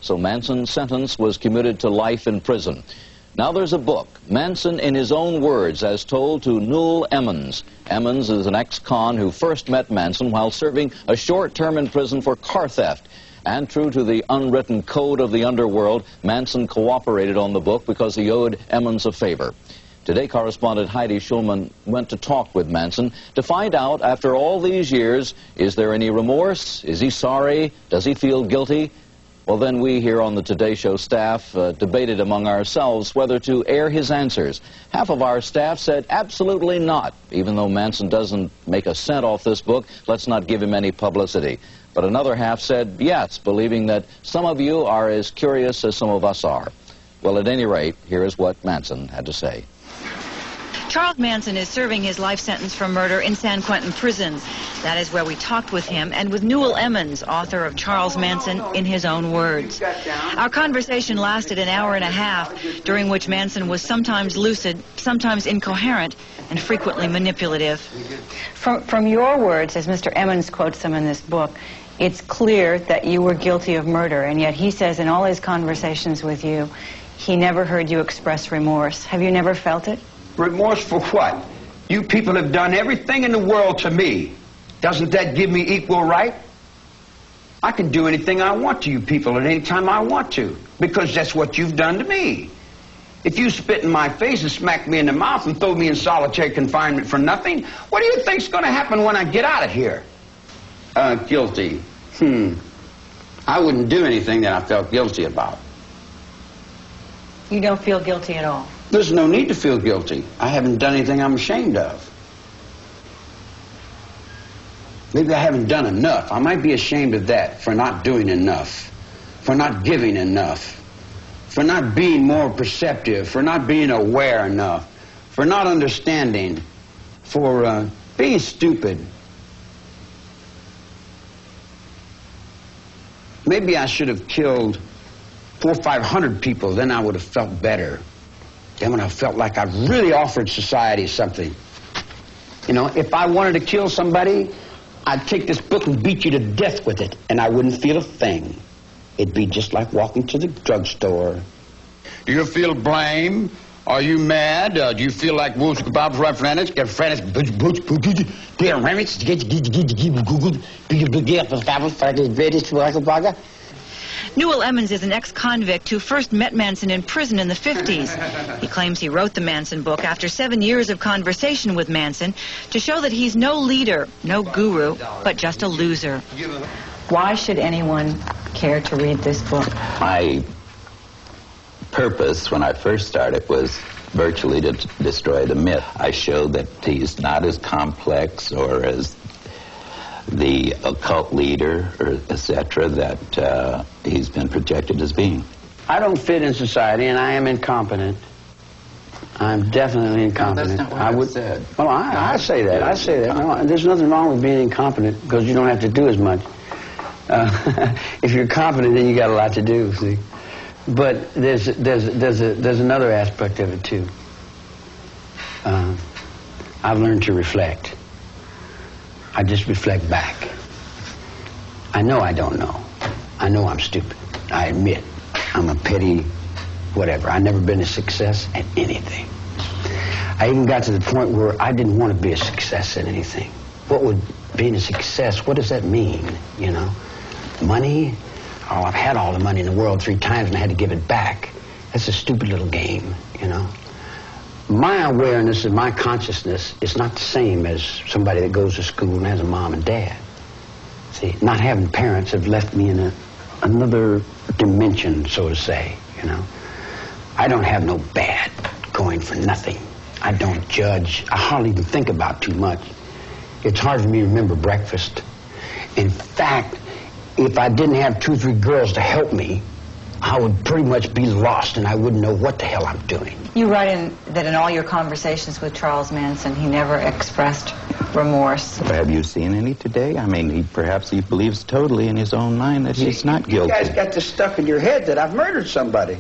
so Manson's sentence was commuted to life in prison. Now there's a book, Manson in his own words, as told to Newell Emmons. Emmons is an ex-con who first met Manson while serving a short term in prison for car theft. And true to the unwritten code of the underworld, Manson cooperated on the book because he owed Emmons a favor. Today, correspondent Heidi Schulman went to talk with Manson to find out, after all these years, is there any remorse? Is he sorry? Does he feel guilty? Well, then we here on the Today Show staff debated among ourselves whether to air his answers. Half of our staff said absolutely not. Even though Manson doesn't make a cent off this book, let's not give him any publicity. But another half said yes, believing that some of you are as curious as some of us are. Well, at any rate, here is what Manson had to say. Charles Manson is serving his life sentence for murder in San Quentin prisons. That is where we talked with him and with Newell Emmons, author of Charles Manson in his own words. Our conversation lasted an hour and a half, during which Manson was sometimes lucid, sometimes incoherent, and frequently manipulative. From your words, as Mr. Emmons quotes them in this book, it's clear that you were guilty of murder, and yet he says in all his conversations with you, he never heard you express remorse. Have you never felt it? Remorse for what? You people have done everything in the world to me. Doesn't that give me equal right? I can do anything I want to you people at any time I want to, because that's what you've done to me. If you spit in my face and smack me in the mouth and throw me in solitary confinement for nothing, what do you think's going to happen when I get out of here? Guilty. I wouldn't do anything that I felt guilty about. You don't feel guilty at all? There's no need to feel guilty. I haven't done anything I'm ashamed of. Maybe I haven't done enough. I might be ashamed of that, for not doing enough, for not giving enough, for not being more perceptive, for not being aware enough, for not understanding, for being stupid. Maybe I should have killed 400 or 500 people, then I would have felt better. Then when I felt like I really offered society something. You know, if I wanted to kill somebody, I'd take this book and beat you to death with it, and I wouldn't feel a thing. It'd be just like walking to the drugstore. Do you feel blame? Are you mad? Do you feel like Wolves Kebabs right frantic? Get frantic. Newell Emmons is an ex-convict who first met Manson in prison in the 50s. He claims he wrote the Manson book after 7 years of conversation with Manson to show that he's no leader, no guru, but just a loser. Why should anyone care to read this book? My purpose when I first started was virtually to destroy the myth. I showed that he's not as complex or as the occult leader, or etc., that he's been projected as being. I don't fit in society, and I am incompetent. I'm definitely incompetent. No, that's not what I said. Well, I say that. I say that. No, there's nothing wrong with being incompetent, because you don't have to do as much. If you're competent, then you got a lot to do. See, but there's another aspect of it too. I've learned to reflect. I just reflect back. I know I don't know. I know I'm stupid. I admit I'm a petty whatever. I've never been a success at anything. I even got to the point where I didn't want to be a success at anything. What would being a success, what does that mean, you know? Money? Oh, I've had all the money in the world 3 times and I had to give it back. That's a stupid little game, you know? My awareness and my consciousness is not the same as somebody that goes to school and has a mom and dad. See, not having parents have left me in another dimension, so to say, you know. I don't have no bad going for nothing. I don't judge. I hardly even think about too much. It's hard for me to remember breakfast. In fact, if I didn't have 2 or 3 girls to help me, I would pretty much be lost and I wouldn't know what the hell I'm doing. You write that in all your conversations with Charles Manson, he never expressed remorse. Have you seen any today? I mean, perhaps he believes totally in his own mind that he's not guilty. You guys got this stuck in your head that I've murdered somebody.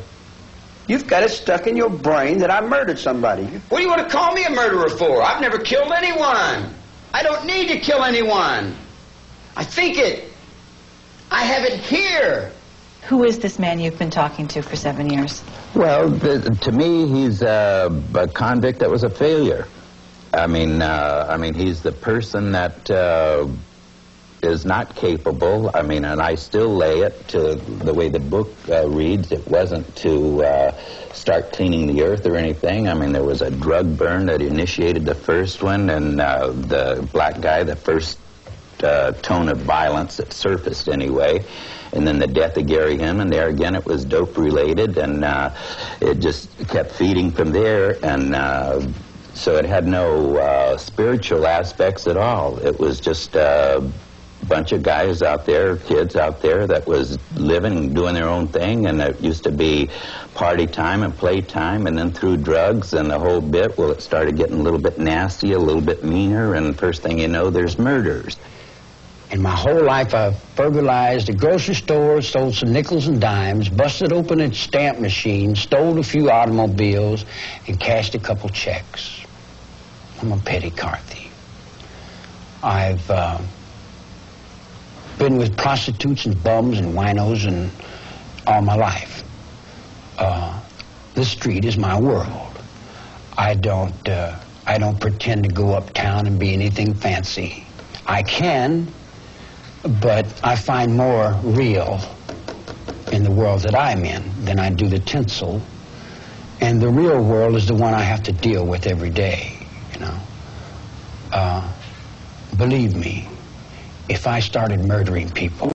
You've got it stuck in your brain that I murdered somebody. What do you want to call me a murderer for? I've never killed anyone. I don't need to kill anyone. I think it. I have it here. Who is this man you've been talking to for 7 years? Well, to me, he's a convict that was a failure. I mean, he's the person that is not capable. I mean, and I still lay it to the way the book reads. It wasn't to start cleaning the earth or anything. I mean, there was a drug burn that initiated the first one, and the black guy, the first tone of violence that surfaced anyway. And then the death of Gary Hinman, there again it was dope related, and it just kept feeding from there, and so it had no spiritual aspects at all. It was just a bunch of guys out there, kids out there that was living and doing their own thing, and it used to be party time and play time, and then through drugs and the whole bit, well, it started getting a little bit nasty, a little bit meaner, and first thing you know, there's murders. In my whole life, I've burglarized a grocery store, stole some nickels and dimes, busted open a stamp machine, stole a few automobiles, and cashed a couple checks. I'm a petty car thief. I've been with prostitutes and bums and winos and all my life. The street is my world. I don't pretend to go uptown and be anything fancy. I can, but I find more real in the world that I'm in than I do the tinsel. And the real world is the one I have to deal with every day, you know. Believe me, if I started murdering people,